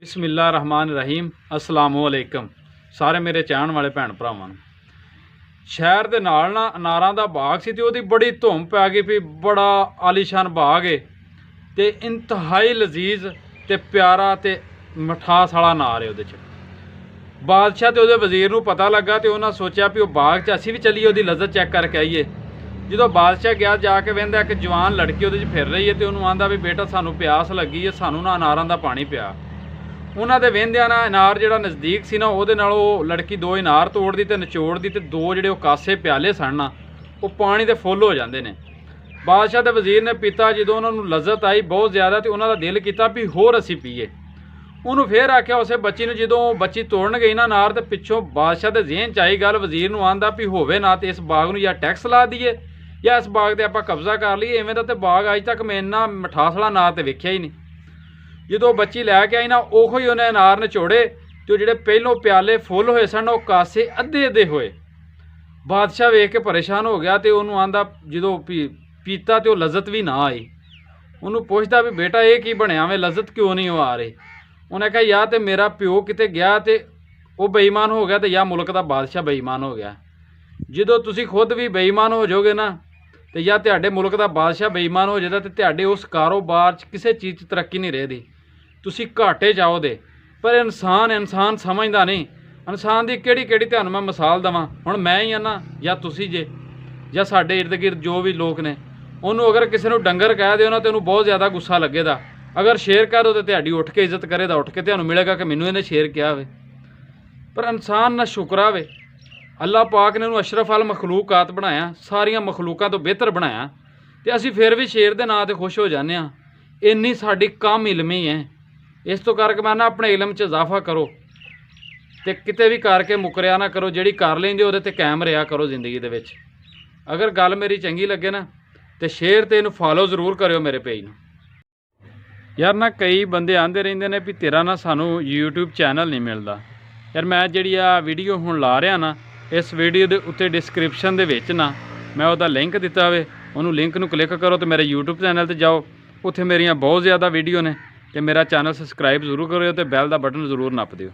ਬਿਸਮਿਲ੍ਲਾ ਰਹਿਮਾਨ ਰਹੀਮ। ਅਸਲਾਮੁ ਅਲੈਕਮ ਸਾਰੇ ਮੇਰੇ ਚਾਹਣ ਵਾਲੇ ਭੈਣ ਭਰਾਵਾਂ ਨੂੰ। ਸ਼ਹਿਰ ਦੇ ਨਾਲ ਨਾ ਅਨਾਰਾਂ ਦਾ ਬਾਗ ਸੀ ਤੇ ਉਹਦੀ ਬੜੀ ਧੁੰਮ ਪੈ ਗਈ ਵੀ ਬੜਾ ਆਲੀਸ਼ਾਨ ਬਾਗ ਏ ਤੇ ਇੰਤਹਾਈ ਲਜ਼ੀਜ਼ ਤੇ ਪਿਆਰਾ ਤੇ ਮਿਠਾਸ ਵਾਲਾ ਅਨਾਰ ਏ। ਉਹਦੇ 'ਚ ਬਾਦਸ਼ਾਹ ਤੇ ਉਹਦੇ ਵਜ਼ੀਰ ਨੂੰ ਪਤਾ ਲੱਗਾ ਤੇ ਉਹਨਾਂ ਸੋਚਿਆ ਵੀ ਉਹ ਬਾਗ 'ਚ ਅਸੀਂ ਵੀ ਚੱਲੀਏ, ਉਹਦੀ ਲਜ਼ਤ ਚੈੱਕ ਕਰਕੇ ਆਈਏ। ਜਦੋਂ ਬਾਦਸ਼ਾਹ ਗਿਆ ਜਾ ਕੇ ਵਹਿੰਦਾ ਇੱਕ ਜਵਾਨ ਲੜਕੀ ਉਹਦੇ 'ਚ ਫਿਰ ਰਹੀ ਹੈ ਤੇ ਉਹਨੂੰ ਆਂਦਾ ਵੀ ਬੇਟਾ ਸਾਨੂੰ ਪਿਆਸ ਲੱਗੀ ਹੈ, ਸਾਨੂੰ ਨਾ ਅਨਾਰਾਂ ਦਾ ਪਾਣੀ ਪਿਆ। ਉਹਨਾਂ ਦੇ ਵਹਿੰਦਿਆਂ ਨਾਲ ਅਨਾਰ ਜਿਹੜਾ ਨਜ਼ਦੀਕ ਸੀ ਨਾ ਉਹਦੇ ਨਾਲ ਉਹ ਲੜਕੀ ਦੋ ਅਨਾਰ ਤੋੜਦੀ ਤੇ ਨਿਚੋੜਦੀ ਤੇ ਦੋ ਜਿਹੜੇ ਉਹ ਕਾਸੇ ਪਿਆਲੇ ਸਨ ਨਾ ਉਹ ਪਾਣੀ ਦੇ ਫੁੱਲ ਹੋ ਜਾਂਦੇ ਨੇ। ਬਾਦਸ਼ਾਹ ਦੇ ਵਜ਼ੀਰ ਨੇ ਪੀਤਾ। ਜਦੋਂ ਉਹਨਾਂ ਨੂੰ ਲਜ਼ਤ ਆਈ ਬਹੁਤ ਜ਼ਿਆਦਾ ਤੇ ਉਹਨਾਂ ਦਾ ਦਿਲ ਕੀਤਾ ਵੀ ਹੋਰ ਅਸੀਂ ਪੀਏ। ਉਹਨੂੰ ਫੇਰ ਆਖਿਆ ਉਸੇ ਬੱਚੀ ਨੂੰ, ਜਦੋਂ ਬੱਚੀ ਤੋੜਨ ਗਈ ਨਾ ਅਨਾਰ ਤੇ ਪਿੱਛੋਂ ਬਾਦਸ਼ਾਹ ਦੇ ਜ਼ਿਹਨ 'ਚ ਆਈ ਗੱਲ, ਵਜ਼ੀਰ ਨੂੰ ਆਂਦਾ ਵੀ ਹੋਵੇ ਨਾ ਤੇ ਇਸ ਬਾਗ ਨੂੰ ਜਾਂ ਟੈਕਸ ਲਾ ਦਈਏ ਜਾਂ ਇਸ ਬਾਗ 'ਤੇ ਆਪਾਂ ਕਬਜ਼ਾ ਕਰ ਲਈਏ। ਐਵੇਂ ਦਾ ਤੇ ਬਾਗ ਅੱਜ ਤੱਕ ਮੈਂ ਇੰਨਾ ਮਿਠਾਸ ਵਾਲਾ ਅਨਾਰ ਤੇ ਵੇਖਿਆ ਹੀ ਨਹੀਂ। ਜਦੋਂ ਬੱਚੀ ਲੈ ਕੇ ਆਈ ਨਾ ਉਹੋ ਹੀ ਉਹਨੇ ਅਨਾਰ ਨਿਚੋੜੇ ਤੇ ਉਹ ਜਿਹੜੇ ਪਹਿਲੋਂ ਪਿਆਲੇ ਫੁੱਲ ਹੋਏ ਸਨ ਉਹ ਕਾਸੇ ਅੱਧੇ ਹੋਏ। ਬਾਦਸ਼ਾਹ ਵੇਖ ਕੇ ਪਰੇਸ਼ਾਨ ਹੋ ਗਿਆ ਤੇ ਉਹਨੂੰ ਆਂਦਾ, ਜਦੋਂ ਪੀਤਾ ਤੇ ਉਹ ਲਜ਼ਤ ਵੀ ਨਾ ਆਈ। ਉਹਨੂੰ ਪੁੱਛਦਾ ਵੀ ਬੇਟਾ ਇਹ ਕੀ ਬਣਿਆ ਵੇ, ਲਜ਼ਤ ਕਿਉਂ ਨਹੀਂ ਉਹ ਆ ਰਹੀ? ਉਹਨੇ ਕਿਹਾ ਜਾਂ ਤੇ ਮੇਰਾ ਪਿਓ ਕਿਤੇ ਗਿਆ ਤੇ ਉਹ ਬੇਈਮਾਨ ਹੋ ਗਿਆ ਤੇ ਜਾਂ ਮੁਲਕ ਦਾ ਬਾਦਸ਼ਾਹ ਬੇਈਮਾਨ ਹੋ ਗਿਆ। ਜਦੋਂ ਤੁਸੀਂ ਖੁਦ ਵੀ ਬੇਈਮਾਨ ਹੋ ਜਾਓਗੇ ਨਾ ਤੇ ਜਾਂ ਤੁਹਾਡੇ ਮੁਲਕ ਦਾ ਬਾਦਸ਼ਾਹ ਬੇਈਮਾਨ ਹੋ ਜਾਂਦਾ ਤੇ ਤੁਹਾਡੇ ਉਸ ਕਾਰੋਬਾਰ 'ਚ ਕਿਸੇ ਚੀਜ਼ 'ਚ ਤਰੱਕੀ ਨਹੀਂ ਰਹੇਗੀ, ਤੁਸੀਂ ਘਾਟੇ ਜਾਓਗੇ। ਪਰ ਇਨਸਾਨ ਸਮਝਦਾ ਨਹੀਂ। ਇਨਸਾਨ ਦੀ ਕਿਹੜੀ ਤੁਹਾਨੂੰ ਮੈਂ ਮਿਸਾਲ ਦੇਵਾਂ। ਹੁਣ ਮੈਂ ਹੀ ਆ ਨਾ ਜਾਂ ਤੁਸੀਂ ਜੇ ਜਾਂ ਸਾਡੇ ਇਰਦ ਗਿਰਦ ਜੋ ਵੀ ਲੋਕ ਨੇ, ਉਹਨੂੰ ਅਗਰ ਕਿਸੇ ਨੂੰ ਡੰਗਰ ਕਹਿ ਦਿਓ ਨਾ ਤੇ ਉਹਨੂੰ ਬਹੁਤ ਜ਼ਿਆਦਾ ਗੁੱਸਾ ਲੱਗੇਗਾ। ਅਗਰ ਸ਼ੇਰ ਕਹਿ ਦਿਓ ਤੇ ਤੁਹਾਡੀ ਉੱਠ ਕੇ ਇੱਜ਼ਤ ਕਰੇਗਾ, ਉੱਠ ਕੇ ਤੁਹਾਨੂੰ ਮਿਲੇਗਾ ਕਿ ਮੈਨੂੰ ਇਹਨੇ ਸ਼ੇਰ ਕਿਹਾ ਵੇ। ਪਰ ਇਨਸਾਨ ਨਾ ਸ਼ੁਕਰਾ ਵੇ, ਅੱਲਾਹ ਪਾਕ ਨੇ ਉਹਨੂੰ ਅਸ਼ਰਫ ਅਲ ਮਖਲੂਕਾਤ ਬਣਾਇਆ, ਸਾਰੀਆਂ ਮਖਲੂਕਾਂ ਤੋਂ ਬਿਹਤਰ ਬਣਾਇਆ ਤੇ ਅਸੀਂ ਫਿਰ ਵੀ ਸ਼ੇਰ ਦੇ ਨਾਂ 'ਤੇ ਖੁਸ਼ ਹੋ ਜਾਂਦੇ ਹਾਂ। ਇੰਨੀ ਸਾਡੀ ਕਮ ਇਲਮੀ ਹੈ। ਇਸ ਤੋਂ ਕਰਕੇ ਮੈਂ ਨਾ ਆਪਣੇ ਇਲਮ 'ਚ ਇਜ਼ਾਫਾ ਕਰੋ ਤੇ ਕਿਤੇ ਵੀ ਕਰਕੇ ਮੁਕਰਿਆ ਨਾ ਕਰੋ। ਜਿਹੜੀ ਕਰ ਲੈਂਦੇ ਉਹਦੇ 'ਤੇ ਕਾਇਮ ਰਿਹਾ ਕਰੋ ਜ਼ਿੰਦਗੀ ਦੇ ਵਿੱਚ। ਅਗਰ ਗੱਲ ਮੇਰੀ ਚੰਗੀ ਲੱਗੇ ਨਾ ਤੇ ਸ਼ੇਅਰ ਤੇ ਇਹਨੂੰ ਫਾਲੋ ਜ਼ਰੂਰ ਕਰਿਓ ਮੇਰੇ ਪੇਜ ਨੂੰ। ਯਾਰ ਨਾ ਕਈ ਬੰਦੇ ਆਂਦੇ ਰਹਿੰਦੇ ਨੇ ਵੀ ਤੇਰਾ ਨਾ ਸਾਨੂੰ YouTube ਚੈਨਲ ਨਹੀਂ ਮਿਲਦਾ। ਯਾਰ ਮੈਂ ਜਿਹੜੀ ਆ ਵੀਡੀਓ ਹੁਣ ਲਾ ਰਿਹਾ ਨਾ, ਇਸ ਵੀਡੀਓ ਦੇ ਉੱਤੇ ਡਿਸਕ੍ਰਿਪਸ਼ਨ ਦੇ ਵਿੱਚ ਨਾ ਮੈਂ ਉਹਦਾ ਲਿੰਕ ਦਿੱਤਾ ਹੋਵੇ, ਉਹਨੂੰ ਲਿੰਕ ਨੂੰ ਕਲਿੱਕ ਕਰੋ ਤੇ ਮੇਰੇ YouTube ਚੈਨਲ ਤੇ ਜਾਓ। ਉੱਥੇ ਮੇਰੀਆਂ ਬਹੁਤ ਜ਼ਿਆਦਾ ਵੀਡੀਓ ਨੇ ਤੇ ਮੇਰਾ ਚੈਨਲ ਸਬਸਕ੍ਰਾਈਬ ਜ਼ਰੂਰ ਕਰਿਓ ਤੇ ਬੈਲ ਦਾ ਬਟਨ ਜ਼ਰੂਰ ਨੱਪ ਦਿਓ।